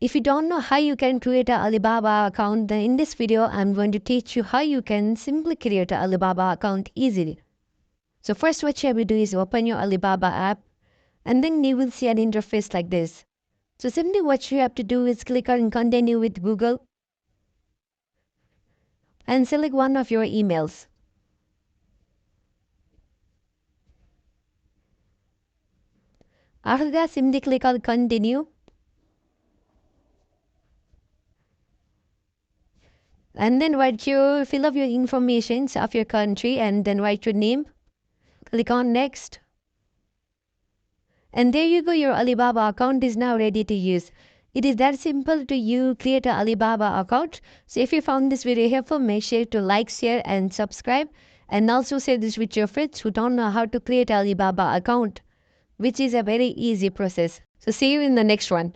If you don't know how you can create an Alibaba account, then in this video, I'm going to teach you how you can simply create an Alibaba account easily. So first what you have to do is open your Alibaba app, and then you will see an interface like this. So simply what you have to do is click on continue with Google and select one of your emails. After that, simply click on continue. And then fill up your information of your country and then write your name. Click on next. And there you go, your Alibaba account is now ready to use. It is that simple to create an Alibaba account. So if you found this video helpful, make sure to like, share and subscribe. And also share this with your friends who don't know how to create an Alibaba account, which is a very easy process. So see you in the next one.